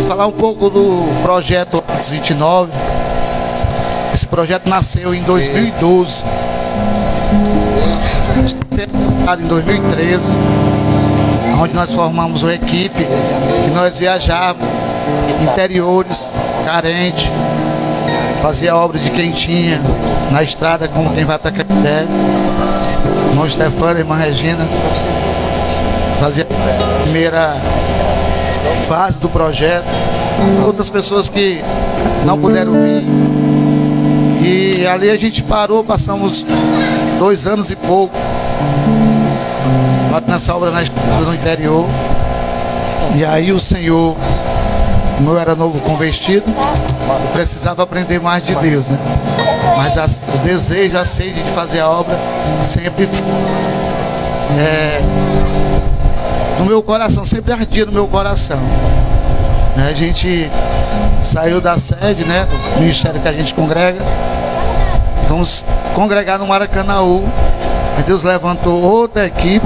falar um pouco do projeto 29. Esse projeto nasceu em 2012. Em 2013, onde nós formamos uma equipe que nós viajávamos interiores, carentes, fazia obra de quentinha na estrada, como quem vai para Canindé. Irmão Stefano, irmã Regina, fazia a primeira fase do projeto. Outras pessoas que não puderam vir. E ali a gente parou, passamos 2 anos e pouco nessa obra na estrada no interior. E aí o Senhor, como eu era novo convertido, eu precisava aprender mais de Deus, né? Mas o desejo, a sede de fazer a obra sempre no meu coração, sempre ardia no meu coração. A gente saiu da sede, né, do ministério que a gente congrega. Vamos congregar no Maracanaú. Deus levantou outra equipe.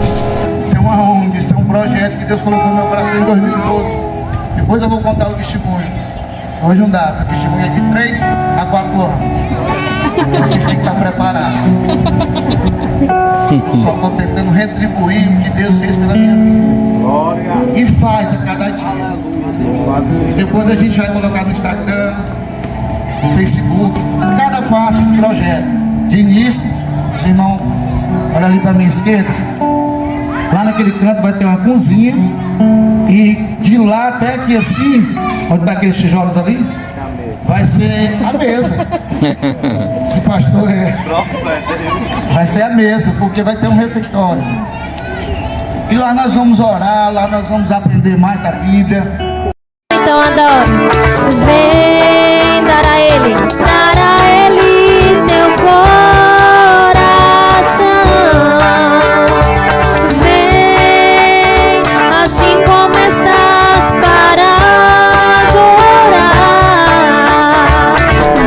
Isso é uma ONG, isso é um projeto que Deus colocou no meu coração em 2012. Depois eu vou contar o testemunho. Hoje não dá, o testemunho é de 3 a 4 anos. Vocês têm que estar preparados. Só estou tentando retribuir o que Deus fez pela minha vida. E faz a cada dia. E depois a gente vai colocar no Instagram, no Facebook, cada passo do projeto. De início, os irmãos, olha ali para minha esquerda. Lá naquele canto vai ter uma cozinha. E de lá até aqui assim, onde está aqueles tijolos ali, vai ser a mesa. Esse pastor vai ser a mesa, porque vai ter um refeitório. E lá nós vamos orar, lá nós vamos aprender mais da Bíblia. Então adoro. Vem dar a Ele teu coração. Vem assim como estás para adorar.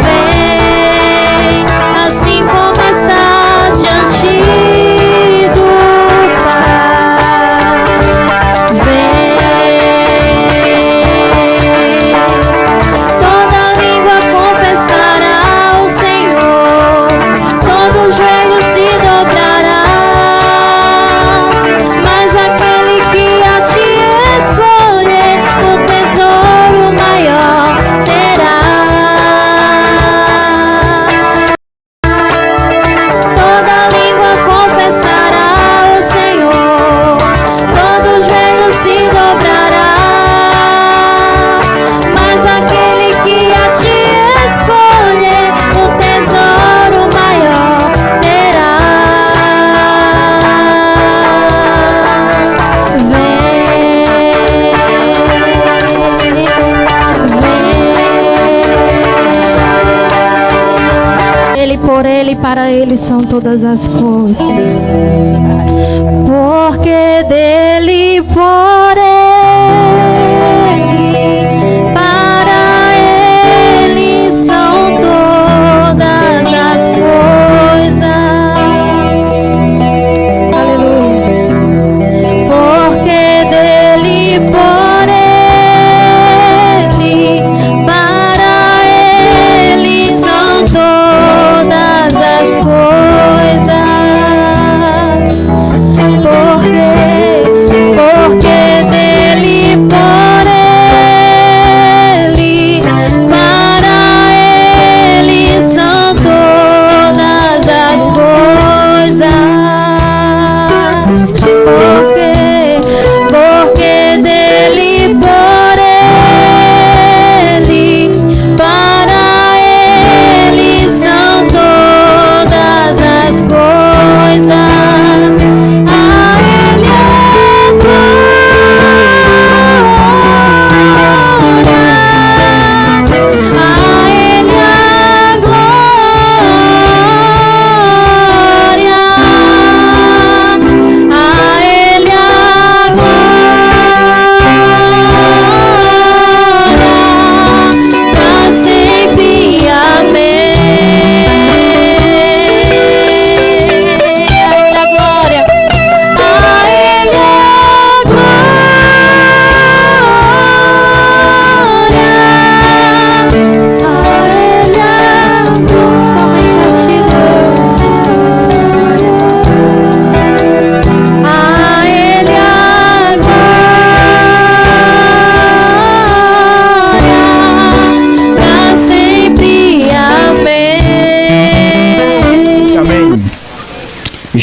Vem assim como estás diante do Pai. Vem. Toda língua confessará o Senhor, todo joelho se dobrará, mas aquele que a ti escolher, o tesouro maior terá. Toda língua confessará o Senhor, todo joelho se dobrará, mas aquele que a ti escolher, o tesouro maior terá. Vem. Ele, por Ele, para Ele são todas as coisas. Porque dele, por Ele, para Ele são todas as coisas. Aleluia. Porque dele, por Ele, para Ele são todas as coisas. Porque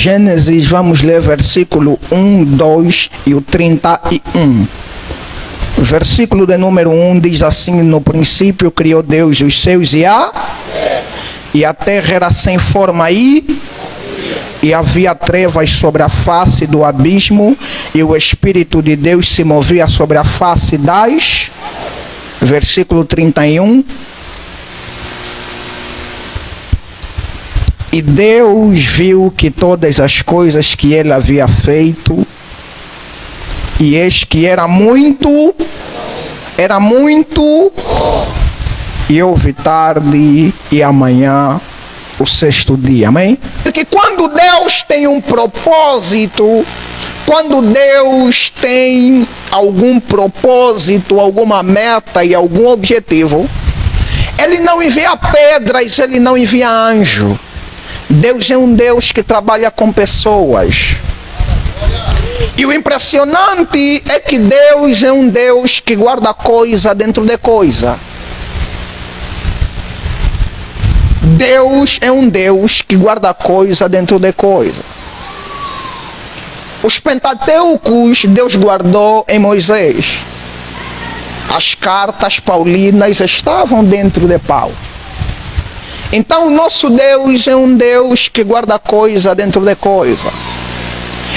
Gênesis, vamos ler versículo 1, 2 e o 31. Versículo de número 1 diz assim: no princípio criou Deus os céus e a terra era sem forma e havia trevas sobre a face do abismo, e o Espírito de Deus se movia sobre a face das... Versículo 31. E Deus viu que todas as coisas que ele havia feito, e eis que era muito, e houve tarde e amanhã o sexto dia, amém? Porque quando Deus tem um propósito, quando Deus tem algum propósito, alguma meta e algum objetivo, Ele não envia pedras, Ele não envia anjo. Deus é um Deus que trabalha com pessoas. E o impressionante é que Deus é um Deus que guarda coisa dentro de coisa. Deus é um Deus que guarda coisa dentro de coisa. Os Pentateucos Deus guardou em Moisés. As cartas paulinas estavam dentro de Paulo. Então o nosso Deus é um Deus que guarda coisa dentro de coisa.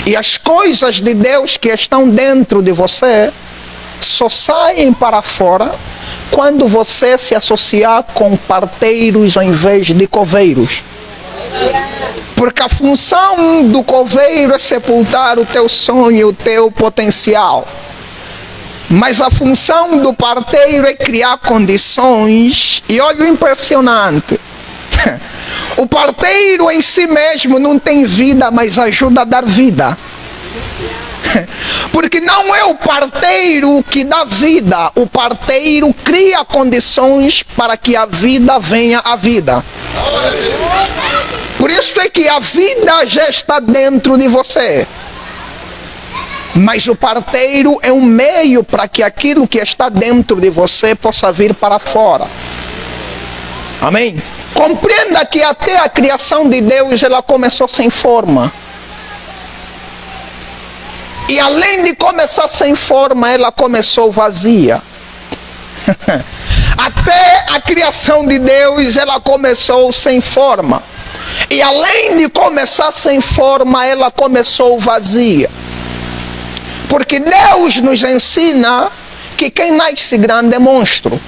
E as coisas de Deus que estão dentro de você só saem para fora quando você se associar com parteiros ao invés de coveiros. Porque a função do coveiro é sepultar o teu sonho, o teu potencial. Mas a função do parteiro é criar condições. E olha o impressionante. O parteiro em si mesmo não tem vida, mas ajuda a dar vida. Porque não é o parteiro que dá vida, o parteiro cria condições para que a vida venha à vida. Por isso é que a vida já está dentro de você. Mas o parteiro é um meio para que aquilo que está dentro de você possa vir para fora. Amém? Compreenda que até a criação de Deus, ela começou sem forma. E além de começar sem forma, ela começou vazia. Até a criação de Deus, ela começou sem forma. E além de começar sem forma, ela começou vazia. Porque Deus nos ensina que quem nasce grande é monstro.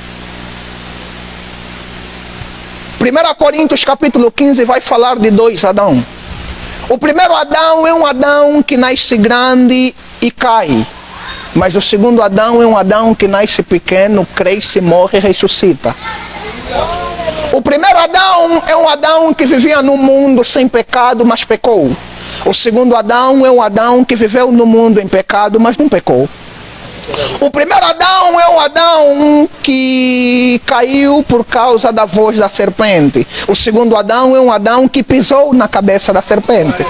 1 Coríntios capítulo 15 vai falar de dois Adão. O primeiro Adão é um Adão que nasce grande e cai. Mas o segundo Adão é um Adão que nasce pequeno, cresce, morre e ressuscita. O primeiro Adão é um Adão que vivia no mundo sem pecado, mas pecou. O segundo Adão é um Adão que viveu no mundo em pecado, mas não pecou. O primeiro Adão é um Adão que caiu por causa da voz da serpente. O segundo Adão é um Adão que pisou na cabeça da serpente.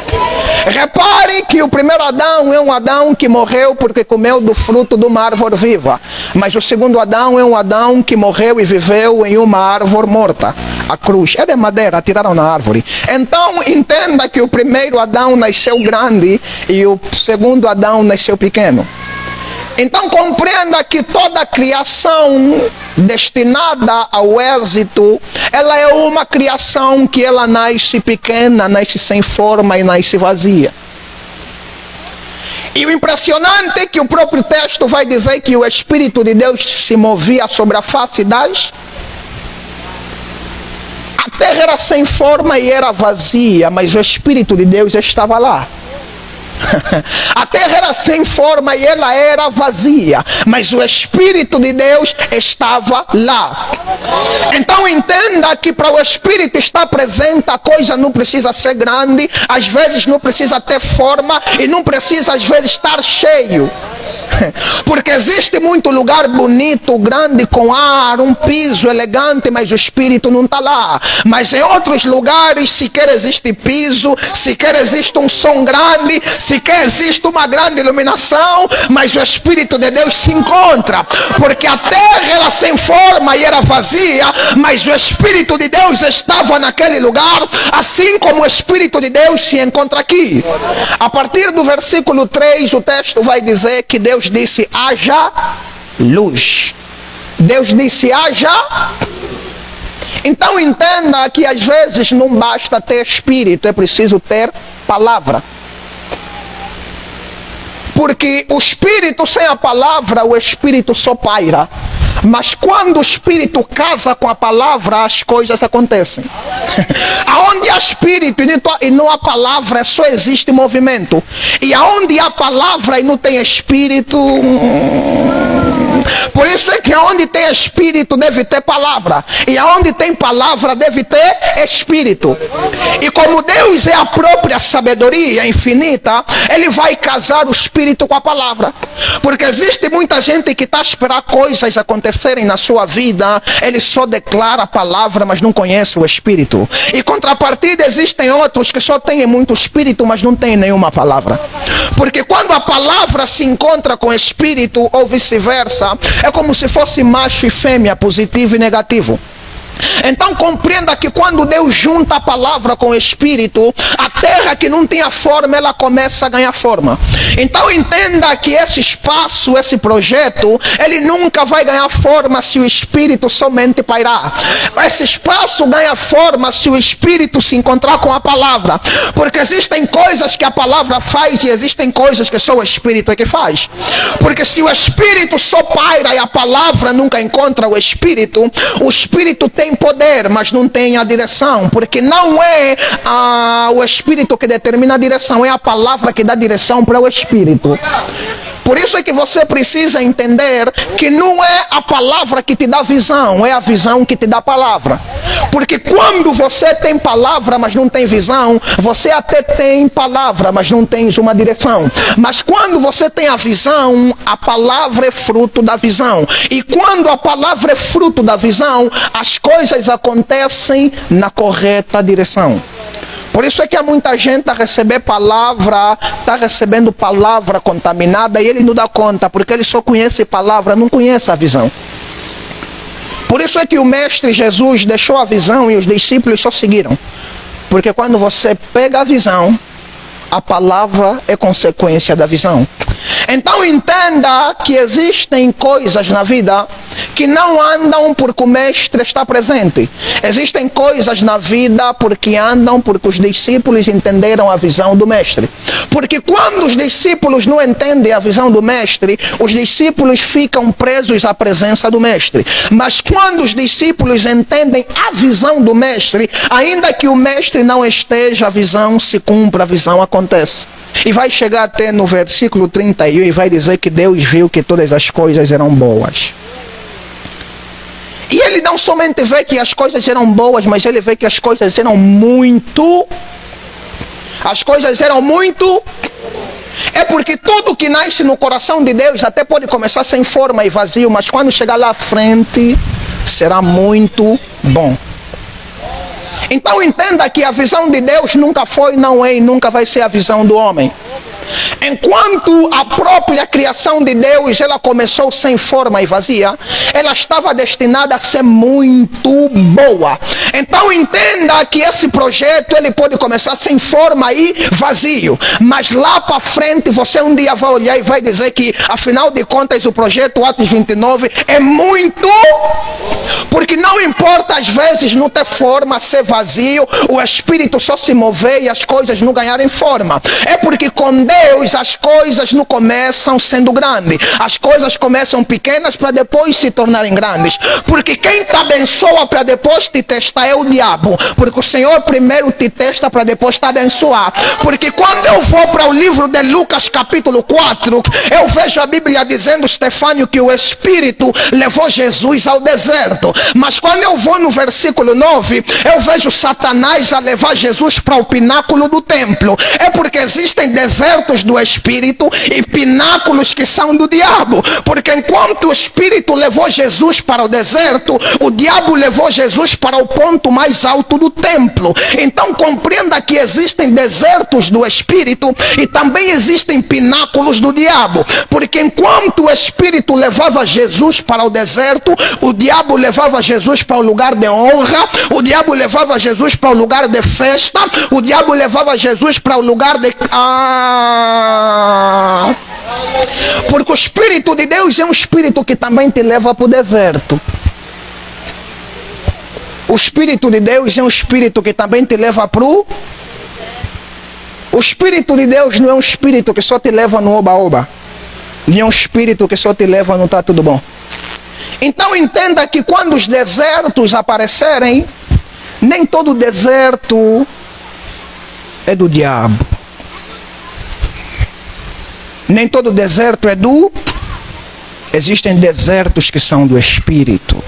Repare que o primeiro Adão é um Adão que morreu porque comeu do fruto de uma árvore viva. Mas o segundo Adão é um Adão que morreu e viveu em uma árvore morta. A cruz é de madeira, tiraram na árvore. Então entenda que o primeiro Adão nasceu grande e o segundo Adão nasceu pequeno. Então compreenda que toda a criação destinada ao êxito, ela é uma criação que ela nasce pequena, nasce sem forma e nasce vazia. E o impressionante é que o próprio texto vai dizer que o Espírito de Deus se movia sobre a face das... A terra era sem forma e era vazia, mas o Espírito de Deus estava lá. A terra era sem forma e ela era vazia, mas o Espírito de Deus estava lá. Então entenda que para o Espírito estar presente, a coisa não precisa ser grande, às vezes não precisa ter forma e não precisa às vezes estar cheio. Porque existe muito lugar bonito, grande, com ar, um piso elegante, mas o Espírito não está lá. Mas em outros lugares sequer existe piso, sequer existe um som grande, sequer existe uma grande iluminação, mas o Espírito de Deus se encontra, porque a terra ela sem forma e era vazia, mas o Espírito de Deus estava naquele lugar, assim como o Espírito de Deus se encontra aqui. A partir do versículo 3, o texto vai dizer que Deus disse: haja luz. Deus disse: haja. Então entenda que às vezes não basta ter Espírito, é preciso ter palavra. Porque o Espírito sem a palavra, o Espírito só paira. Mas quando o Espírito casa com a palavra, as coisas acontecem. Aonde há Espírito e não há palavra, só existe movimento. E aonde há palavra e não tem Espírito... Por isso é que aonde tem Espírito deve ter palavra. E aonde tem palavra deve ter Espírito. E como Deus é a própria sabedoria infinita, Ele vai casar o Espírito com a palavra. Porque existe muita gente que está a esperar coisas acontecerem na sua vida. Ele só declara a palavra, mas não conhece o Espírito. E contrapartida, existem outros que só têm muito Espírito, mas não têm nenhuma palavra. Porque quando a palavra se encontra com o Espírito, ou vice-versa, é como se fosse macho e fêmea, positivo e negativo. Então compreenda que quando Deus junta a palavra com o Espírito, a terra que não tinha forma, ela começa a ganhar forma. Então entenda que esse espaço, esse projeto, ele nunca vai ganhar forma se o Espírito somente pairar. Esse espaço ganha forma se o Espírito se encontrar com a palavra. Porque existem coisas que a palavra faz e existem coisas que só o Espírito é que faz. Porque se o Espírito só paira e a palavra nunca encontra o Espírito tem poder, mas não tem a direção, porque não é o Espírito que determina a direção, é a palavra que dá direção para o Espírito. Por isso é que você precisa entender que não é a palavra que te dá visão, é a visão que te dá a palavra. Porque quando você tem palavra, mas não tem visão, você até tem palavra, mas não tens uma direção. Mas quando você tem a visão, a palavra é fruto da visão. E quando a palavra é fruto da visão, as coisas acontecem na correta direção. Por isso é que há muita gente a receber palavra, está recebendo palavra contaminada e ele não dá conta, porque ele só conhece palavra, não conhece a visão. Por isso é que o Mestre Jesus deixou a visão e os discípulos só seguiram. Porque quando você pega a visão, a palavra é consequência da visão. Então entenda que existem coisas na vida que não andam porque o Mestre está presente. Existem coisas na vida porque andam porque os discípulos entenderam a visão do Mestre. Porque quando os discípulos não entendem a visão do Mestre, os discípulos ficam presos à presença do Mestre. Mas quando os discípulos entendem a visão do Mestre, ainda que o Mestre não esteja, a visão se cumpre, a visão acontece. E vai chegar até no versículo 31 e vai dizer que Deus viu que todas as coisas eram boas. E ele não somente vê que as coisas eram boas, mas ele vê que as coisas eram muito... As coisas eram muito... É porque tudo que nasce no coração de Deus até pode começar sem forma e vazio, mas quando chegar lá à frente, será muito bom. Então entenda que a visão de Deus nunca foi, não é e nunca vai ser a visão do homem. Enquanto a própria criação de Deus, ela começou sem forma e vazia, ela estava destinada a ser muito boa. Então entenda que esse projeto, ele pode começar sem forma e vazio, mas lá para frente você um dia vai olhar e vai dizer que afinal de contas o projeto Atos 29 é muito, porque não importa às vezes não ter forma, ser vazio, o Espírito só se mover e as coisas não ganharem forma. É porque com Deus as coisas não começam sendo grandes, as coisas começam pequenas para depois se tornarem grandes. Porque quem te abençoa para depois te testar é o diabo, porque o Senhor primeiro te testa para depois te abençoar. Porque quando eu vou para o livro de Lucas capítulo 4, eu vejo a Bíblia dizendo, Estefânio, que o Espírito levou Jesus ao deserto. Mas quando eu vou no versículo 9, eu vejo Satanás a levar Jesus para o pináculo do templo. É porque existem desertos do Espírito e pináculos que são do diabo. Porque enquanto o Espírito levou Jesus para o deserto, o diabo levou Jesus para o ponto ponto mais alto do templo. Então compreenda que existem desertos do Espírito e também existem pináculos do diabo. Porque enquanto o Espírito levava Jesus para o deserto, o diabo levava Jesus para o lugar de honra, o diabo levava Jesus para o lugar de festa, o diabo levava Jesus para o lugar de... Porque o Espírito de Deus é um Espírito que também te leva para o deserto. O Espírito de Deus é um Espírito que também te leva para o... O Espírito de Deus não é um Espírito que só te leva no oba-oba. Nem é um Espírito que só te leva no tá tudo bom. Então entenda que quando os desertos aparecerem, nem todo deserto é do diabo. Nem todo deserto é do... Existem desertos que são do Espírito.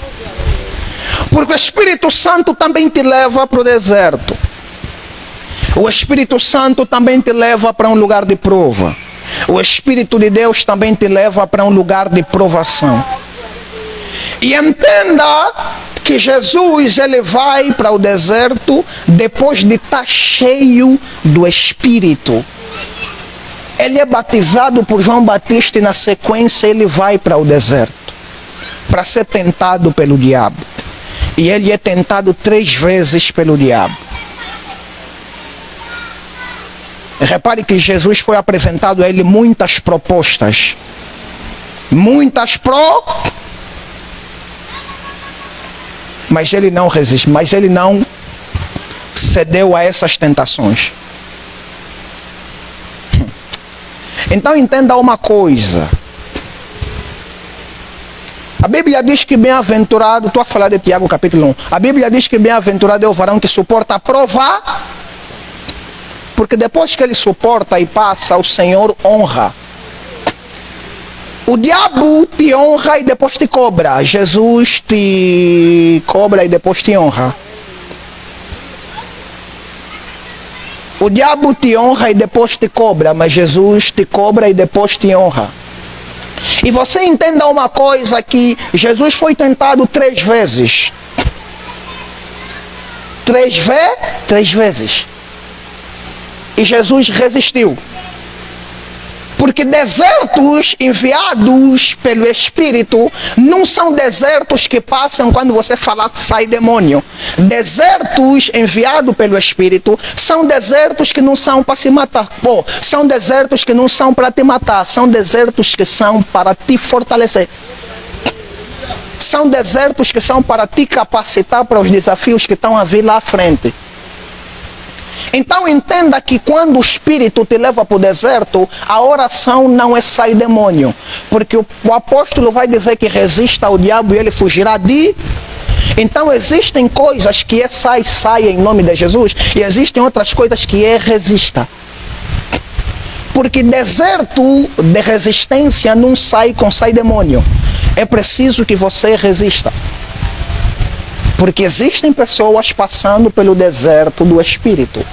Porque o Espírito Santo também te leva para o deserto. O Espírito Santo também te leva para um lugar de prova. O Espírito de Deus também te leva para um lugar de provação. E entenda que Jesus, ele vai para o deserto depois de estar cheio do Espírito. Ele é batizado por João Batista e na sequência ele vai para o deserto para ser tentado pelo diabo. E ele é tentado 3 vezes pelo diabo. Repare que Jesus foi apresentado a ele muitas propostas. Mas ele não resiste, mas ele não cedeu a essas tentações. Então entenda uma coisa. A Bíblia diz que bem-aventurado, estou a falar de Tiago capítulo 1. A Bíblia diz que bem-aventurado é o varão que suporta a prova, porque depois que ele suporta e passa, o Senhor honra. O diabo te honra e depois te cobra. Jesus te cobra e depois te honra. O diabo te honra e depois te cobra, mas Jesus te cobra e depois te honra. E você entenda uma coisa, que Jesus foi tentado 3 vezes. 3 vezes. E Jesus resistiu. Porque desertos enviados pelo Espírito não são desertos que passam quando você falar sai demônio. Desertos enviados pelo Espírito são desertos que não são para se matar. Pô, são desertos que não são para te matar. São desertos que são para te fortalecer. São desertos que são para te capacitar para os desafios que estão a vir lá à frente. Então entenda que quando o Espírito te leva para o deserto, a oração não é sair demônio. Porque o apóstolo vai dizer que resista ao diabo e ele fugirá de... Então existem coisas que é sai em nome de Jesus, e existem outras coisas que é resista. Porque deserto de resistência não sai com sai demônio. É preciso que você resista. Porque existem pessoas passando pelo deserto do Espírito.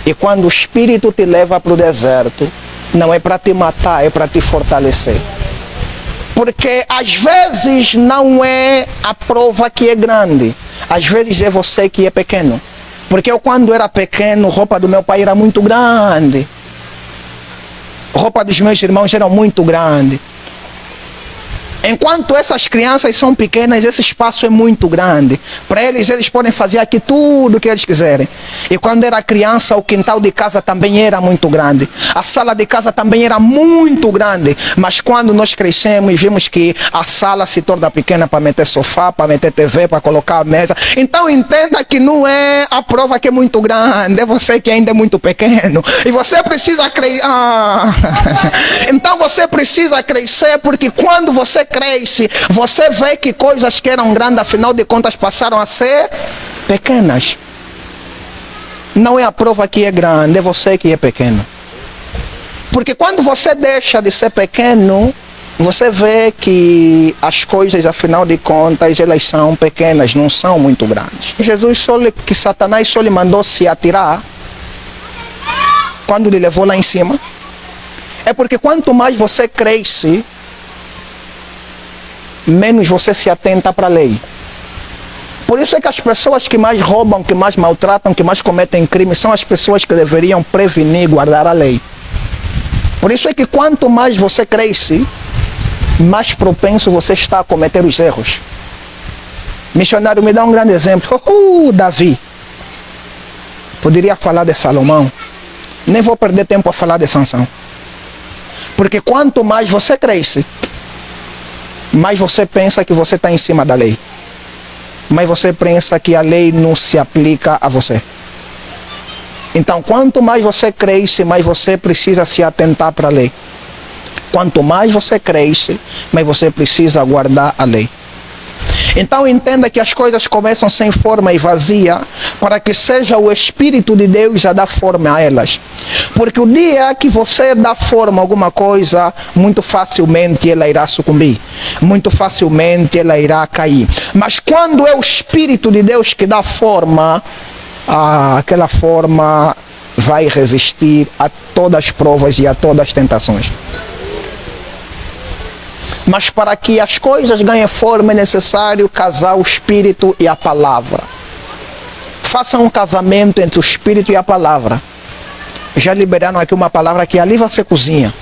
E quando o Espírito te leva para o deserto, não é para te matar, é para te fortalecer. Porque às vezes não é a prova que é grande. Às vezes é você que é pequeno. Porque eu, quando era pequeno, a roupa do meu pai era muito grande. A roupa dos meus irmãos era muito grande. Enquanto essas crianças são pequenas, esse espaço é muito grande. Para eles, eles podem fazer aqui tudo o que eles quiserem. E quando era criança, o quintal de casa também era muito grande. A sala de casa também era muito grande. Mas quando nós crescemos e vimos que a sala se torna pequena para meter sofá, para meter TV, para colocar a mesa. Então entenda que não é a prova que é muito grande, é você que ainda é muito pequeno. E você precisa crescer. Então você precisa crescer, porque quando você cresce, você vê que coisas que eram grandes, afinal de contas, passaram a ser pequenas. Não é a prova que é grande, é você que é pequeno. Porque quando você deixa de ser pequeno, você vê que as coisas, afinal de contas, elas são pequenas, não são muito grandes. Jesus que Satanás só lhe mandou se atirar quando lhe levou lá em cima. É porque quanto mais você cresce, menos você se atenta para a lei. Por isso é que as pessoas que mais roubam, que mais maltratam, que mais cometem crimes, são as pessoas que deveriam prevenir e guardar a lei. Por isso é que quanto mais você cresce, mais propenso você está a cometer os erros. Missionário, me dá um grande exemplo. Davi. Poderia falar de Salomão. Nem vou perder tempo a falar de Sansão. Porque quanto mais você cresce, mais você pensa que você está em cima da lei. Mais você pensa que a lei não se aplica a você. Então, quanto mais você cresce, mais você precisa se atentar para a lei. Quanto mais você cresce, mais você precisa guardar a lei. Então entenda que as coisas começam sem forma e vazia, para que seja o Espírito de Deus a dar forma a elas. Porque o dia que você dá forma a alguma coisa, muito facilmente ela irá sucumbir. Muito facilmente ela irá cair. Mas quando é o Espírito de Deus que dá forma, aquela forma vai resistir a todas as provas e a todas as tentações. Mas para que as coisas ganhem forma é necessário casar o Espírito e a palavra. Faça um casamento entre o Espírito e a palavra. Já liberaram aqui uma palavra que ali você cozinha.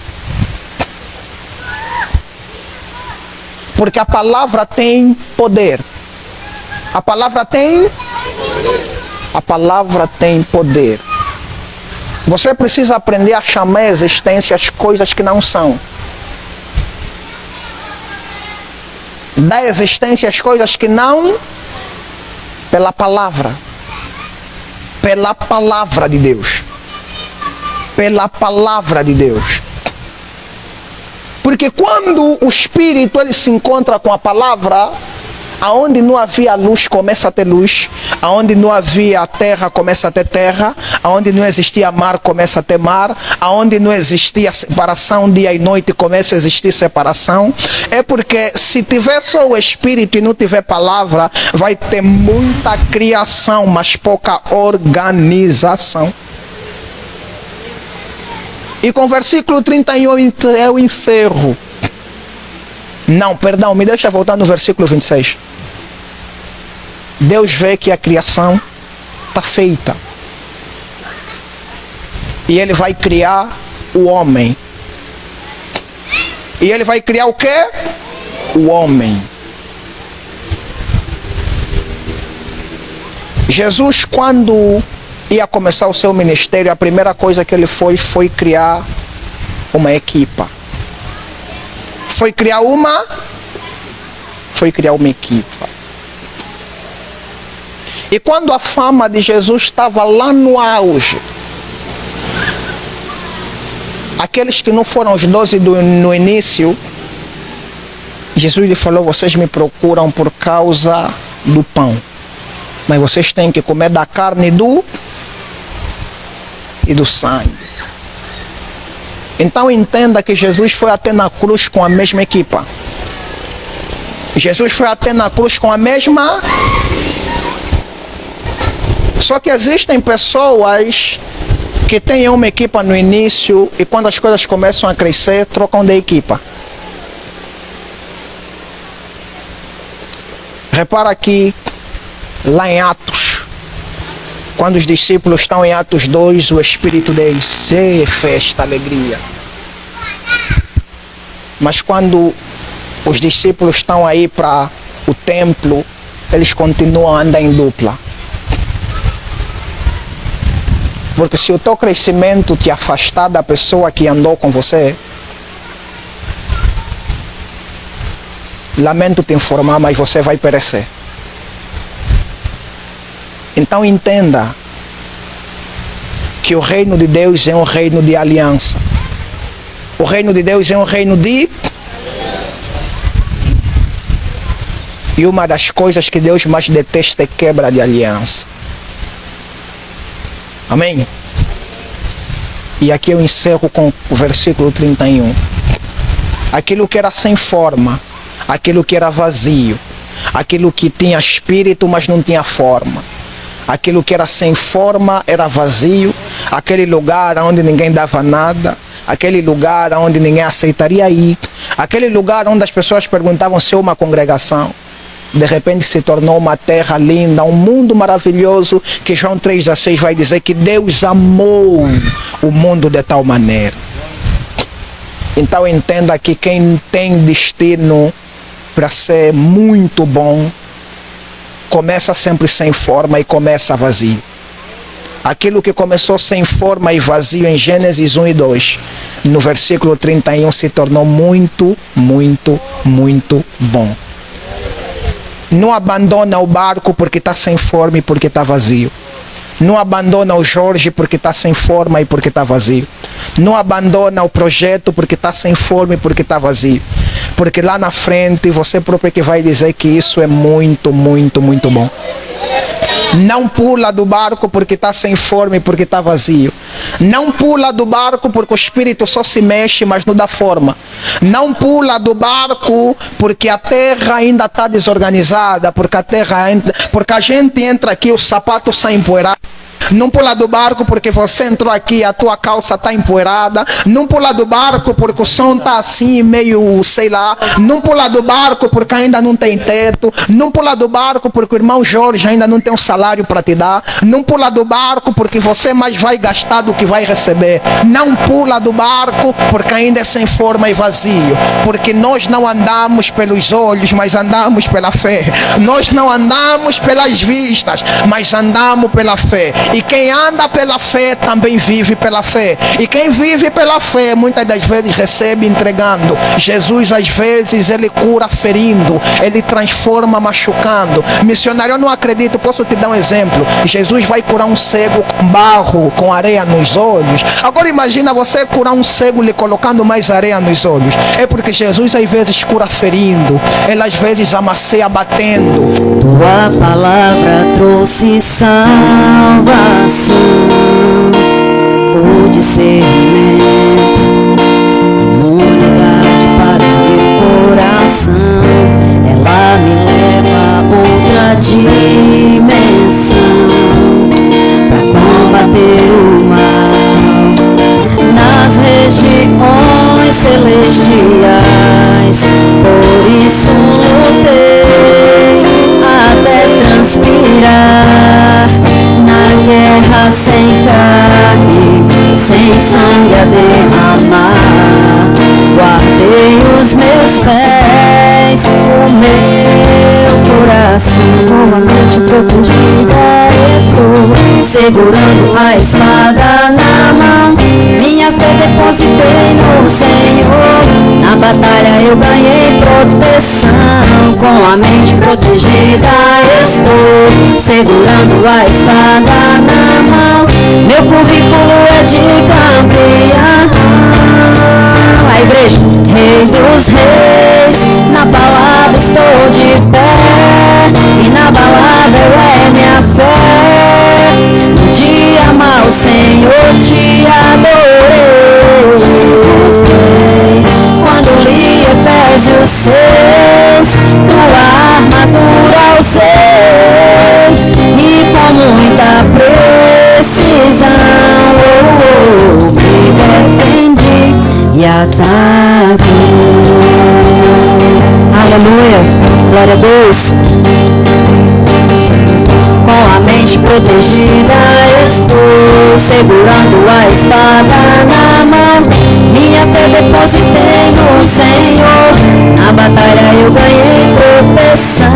Porque a palavra tem poder. A palavra tem poder. Você precisa aprender a chamar a existência as coisas que não são. Da existência as coisas que não, pela palavra de Deus, pela palavra de Deus. Porque quando o Espírito ele se encontra com a palavra, aonde não havia luz começa a ter luz, aonde não havia terra começa a ter terra, aonde não existia mar começa a ter mar, aonde não existia separação dia e noite começa a existir separação. É porque se tiver só o Espírito e não tiver palavra, vai ter muita criação, mas pouca organização. E com o versículo 31 eu encerro. Não, perdão, me deixa voltar no versículo 26. Deus vê que a criação está feita. E Ele vai criar o homem. E Ele vai criar o quê? O homem. Jesus, quando ia começar o seu ministério, a primeira coisa que Ele foi criar uma equipa. Foi criar uma equipa. E quando a fama de Jesus estava lá no auge, aqueles que não foram os 12 no início, Jesus lhe falou: vocês me procuram por causa do pão, mas vocês têm que comer da carne e do sangue. Então entenda que Jesus foi até na cruz com a mesma equipa. Jesus foi até na cruz com a mesma. Só que existem pessoas que têm uma equipa no início e quando as coisas começam a crescer, trocam de equipa. Repara aqui, lá em Atos, quando os discípulos estão em Atos 2, o Espírito deles, festa, alegria. Mas quando os discípulos estão aí para o templo, eles continuam a andar em dupla. Porque se o teu crescimento te afastar da pessoa que andou com você, lamento te informar, mas você vai perecer. Então entenda que o reino de Deus é um reino de aliança. O reino de Deus é um reino de... E uma das coisas que Deus mais detesta é quebra de aliança. Amém? E aqui eu encerro com o versículo 31. Aquilo que era sem forma, aquilo que era vazio, aquilo que tinha espírito, mas não tinha forma, aquilo que era sem forma, era vazio, aquele lugar onde ninguém dava nada, aquele lugar onde ninguém aceitaria ir, aquele lugar onde as pessoas perguntavam se é uma congregação. de repente se tornou uma terra linda, um mundo maravilhoso, que João 3,16 vai dizer que Deus amou o mundo de tal maneira. Então entenda que quem tem destino para ser muito bom, começa sempre sem forma e começa vazio. Aquilo que começou sem forma e vazio em Gênesis 1 e 2, no versículo 31 se tornou muito, muito, muito bom. Não abandona o barco porque está sem forma e porque está vazio. Não abandona o Jorge porque está sem forma e porque está vazio. Não abandona o projeto porque está sem forma e porque está vazio. Porque lá na frente você próprio que vai dizer que isso é muito, muito, muito bom. Não pula do barco porque está sem forma e porque está vazio. Não pula do barco porque o espírito só se mexe, mas não dá forma. Não pula do barco porque a terra ainda está desorganizada, porque a gente entra aqui, o sapato sai empoeirado. Não pula do barco porque você entrou aqui, a tua calça está empoeirada. Não pula do barco porque o som está assim, meio, sei lá. Não pula do barco porque ainda não tem teto. Não pula do barco porque o irmão Jorge ainda não tem um salário para te dar. Não pula do barco porque você mais vai gastar do que vai receber. Não pula do barco porque ainda é sem forma e vazio. Porque nós não andamos pelos olhos, mas andamos pela fé. Nós não andamos pelas vistas, mas andamos pela fé. E quem anda pela fé também vive pela fé. E quem vive pela fé muitas das vezes recebe entregando. Jesus às vezes ele cura ferindo, ele transforma machucando. Missionário, eu não acredito, posso te dar um exemplo. Jesus vai curar um cego com barro, com areia nos olhos. Agora imagina você curar um cego lhe colocando mais areia nos olhos. É porque Jesus às vezes cura ferindo, ele às vezes amacia batendo. Tua palavra trouxe salvação, o discernimento, imunidade para o meu coração. Ela me leva a outra dimensão, para combater o mal nas regiões celestiais. Por isso lutei até transpirar na guerra sem carne, sem sangue a derramar. Guardei os meus pés, o meu coração. Com a mente protegida estou, segurando a espada na mão. Minha fé depositei no Senhor, na batalha eu ganhei proteção. Com a mente protegida estou, segurando a espada na mão. Meu currículo é de campeão. A igreja, Rei dos Reis, na palavra estou de pé, e na balada eu é minha fé. No dia mau, Senhor, te adorei. Quando li Efésios 6, tua armadura usei, e com muita precisão me defendi e ataquei. Aleluia, glória a Deus. Com a mente protegida estou, segurando a espada na mão. Minha fé depositei no Senhor, na batalha eu ganhei proteção.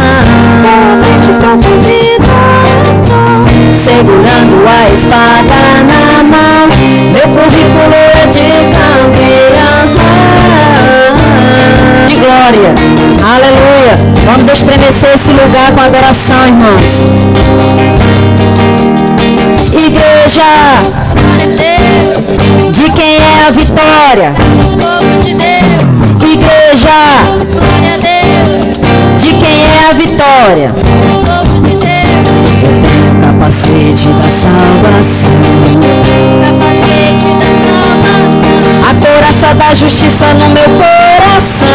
Com a mente protegida estou, segurando a espada na mão. Meu currículo é de campeão, de glória. Aleluia. Vamos estremecer esse lugar com adoração, irmãos. Igreja, de quem é a vitória? Igreja, de quem é a vitória? Eu tenho capacete da salvação, a couraça da justiça no meu coração.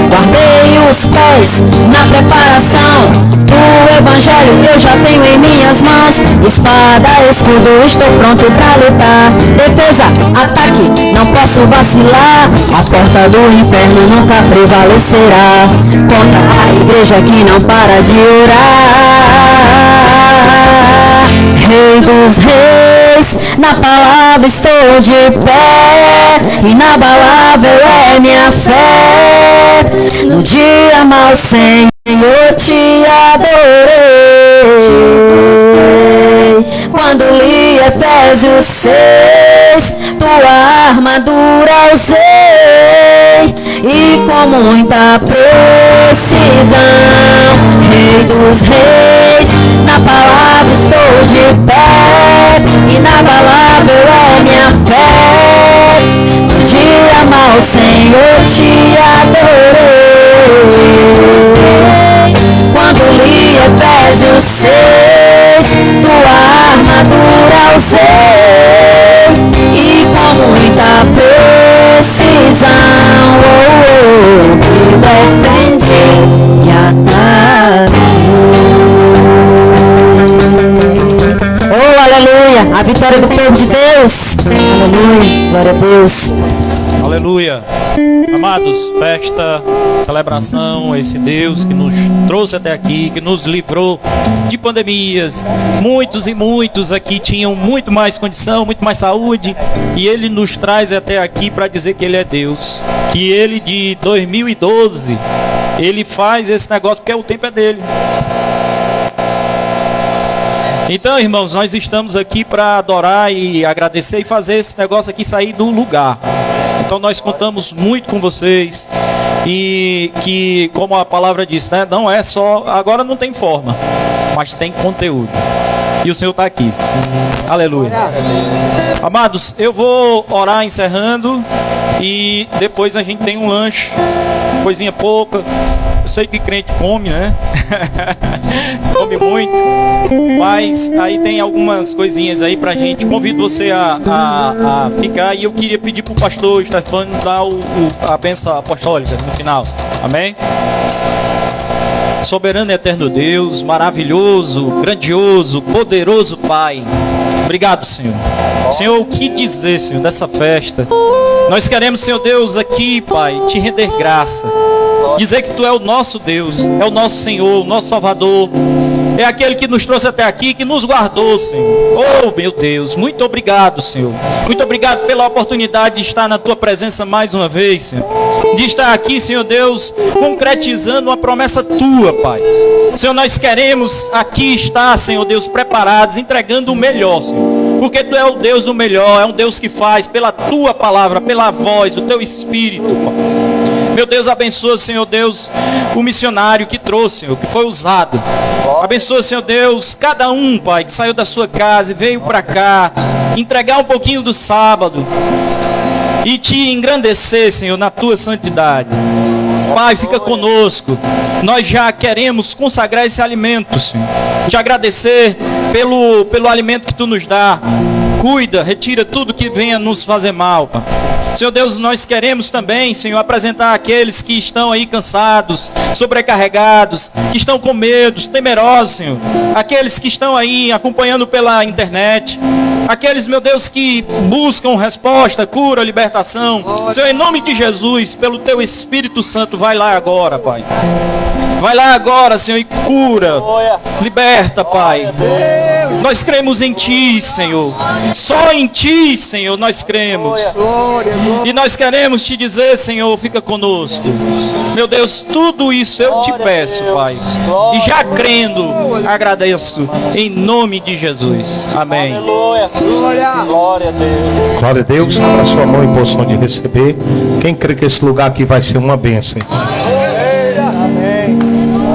Guardei os pés na preparação do evangelho eu já tenho em minhas mãos. Espada, escudo, estou pronto pra lutar. Defesa, ataque, não posso vacilar. A porta do inferno nunca prevalecerá contra a igreja que não para de orar. Rei dos reis, na palavra estou de pé, inabalável é minha fé. No dia mau, Senhor, te adorei. Quando li Efésios 6, tua armadura usei, e com muita precisão. Rei dos reis, na palavra estou de pé, inabalável é minha fé. No dia mau, Senhor, te adorei. Quando li Efésios 6, tua armadura usei, e com muita precisão, me defendi e atacei. Oh, aleluia, a vitória do povo de Deus. Aleluia, glória a Deus. Aleluia. Amados, festa, celebração, esse Deus que nos trouxe até aqui, que nos livrou de pandemias. Muitos e muitos aqui tinham muito mais condição, muito mais saúde, e Ele nos traz até aqui para dizer que Ele é Deus. Que Ele de 2012, Ele faz esse negócio porque o tempo é dele. Então, irmãos, nós estamos aqui para adorar e agradecer e fazer esse negócio aqui sair do lugar. Então nós contamos muito com vocês, e que, como a palavra diz, né, não é só, agora não tem forma, mas tem conteúdo, e o Senhor está aqui. Aleluia. Amados, eu vou orar encerrando, e depois a gente tem um lanche, coisinha pouca. Eu sei que crente come, né? Come muito. Mas aí tem algumas coisinhas aí pra gente. Convido você a ficar. E eu queria pedir pro pastor Stefano dar a bênção apostólica no final. Amém? Soberano e eterno Deus, maravilhoso, grandioso, poderoso Pai. Obrigado, Senhor. Senhor, o que dizer, Senhor, dessa festa? Nós queremos, Senhor Deus, aqui, Pai, te render graça. Dizer que Tu é o nosso Deus, é o nosso Senhor, o nosso Salvador. É aquele que nos trouxe até aqui, que nos guardou, Senhor. Oh, meu Deus, muito obrigado, Senhor. Muito obrigado pela oportunidade de estar na Tua presença mais uma vez, Senhor. De estar aqui, Senhor Deus, concretizando uma promessa Tua, Pai. Senhor, nós queremos aqui estar, Senhor Deus, preparados, entregando o melhor, Senhor. Porque Tu é o Deus do melhor, é um Deus que faz pela Tua palavra, pela voz, do Teu Espírito, Pai. Meu Deus, abençoa, Senhor Deus, o missionário que trouxe, Senhor, que foi usado. Abençoa, Senhor Deus, cada um, Pai, que saiu da sua casa e veio para cá, entregar um pouquinho do sábado e Te engrandecer, Senhor, na Tua santidade. Pai, fica conosco. Nós já queremos consagrar esse alimento, Senhor. Te agradecer pelo alimento que Tu nos dá. Cuida, retira tudo que venha nos fazer mal, Pai. Senhor Deus, nós queremos também, Senhor, apresentar aqueles que estão aí cansados, sobrecarregados, que estão com medo, temerosos, Senhor. Aqueles que estão aí acompanhando pela internet. Aqueles, meu Deus, que buscam resposta, cura, libertação. Senhor, em nome de Jesus, pelo Teu Espírito Santo, vai lá agora, Pai. Vai lá agora, Senhor, e cura, liberta, Pai. Nós cremos em Ti, Senhor. Só em Ti, Senhor, nós cremos. E nós queremos Te dizer, Senhor, fica conosco. Meu Deus, tudo isso eu Te peço, Pai. E já crendo, agradeço, em nome de Jesus. Amém. Glória a Deus. Glória a Deus. Abra sua mão em posição de receber. Quem crê que esse lugar aqui vai ser uma bênção?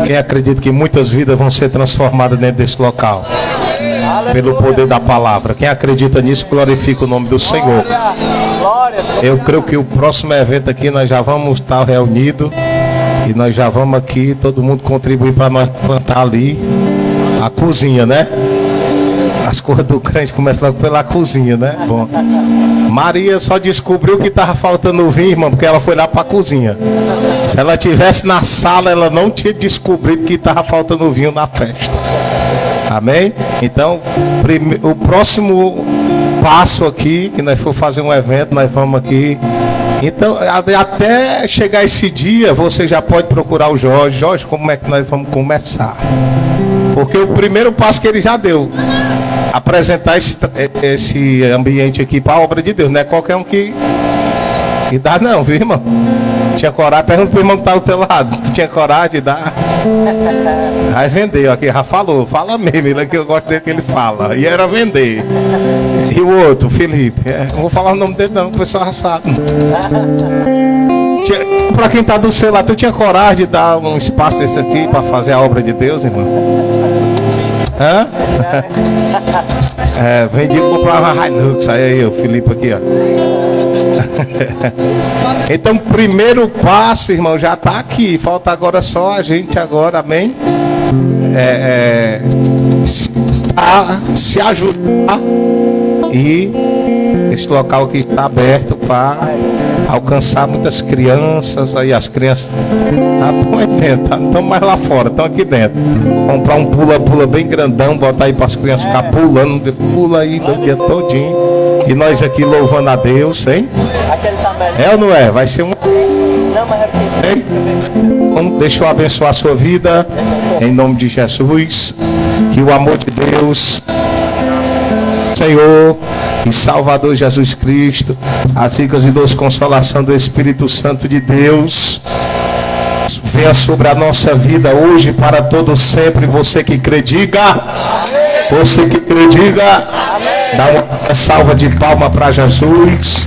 Quem acredita que muitas vidas vão ser transformadas dentro desse local? Pelo poder da palavra. Quem acredita nisso, glorifica o nome do Senhor. Eu creio que o próximo evento aqui nós já vamos estar reunidos. E nós já vamos aqui, todo mundo contribuir para nós plantar ali a cozinha, né? As coisas do crente começam logo pela cozinha, né? Bom. Maria só descobriu que estava faltando o vinho, irmão, porque ela foi lá para a cozinha. Se ela tivesse na sala, ela não tinha descobrido que estava faltando vinho na festa. Amém? Então, o próximo passo aqui, que nós for fazer um evento, nós vamos aqui. Então, até chegar esse dia, você já pode procurar o Jorge. Jorge, como é que nós vamos começar? Porque o primeiro passo que ele já deu, apresentar esse ambiente aqui para a obra de Deus, não é qualquer um que dá não, viu, irmão? Tinha coragem, pergunta pro irmão que tá do teu lado, tu tinha coragem de dar? Aí vendeu, aqui já falou, fala mesmo, ele que eu gosto dele que ele fala, e era vender. E o outro, Felipe, não vou falar o nome dele não, o pessoal já sabe. Pra quem tá do seu lado, tu tinha coragem de dar um espaço desse aqui para fazer a obra de Deus, irmão? Hã? Vendi comprar uma Hilux, aí o Felipe aqui, ó. Então, primeiro passo, irmão, já está aqui. Falta agora só a gente agora, amém? Se ajudar. E esse local aqui está aberto para alcançar muitas crianças. Aí as crianças estão aí dentro, não estão mais lá fora, estão aqui dentro. Comprar um pula-pula bem grandão, botar aí para as crianças ficar pulando, pula aí o dia todinho. E nós aqui louvando a Deus, hein? É ou não é? Vai ser um... Então, deixa eu abençoar a sua vida, em nome de Jesus. Que o amor de Deus, Senhor e Salvador Jesus Cristo, as ricas e doces consolação do Espírito Santo de Deus, venha sobre a nossa vida hoje, para todo sempre. Você que crê, diga. Você que crê, diga. Dá uma salva de palma para Jesus.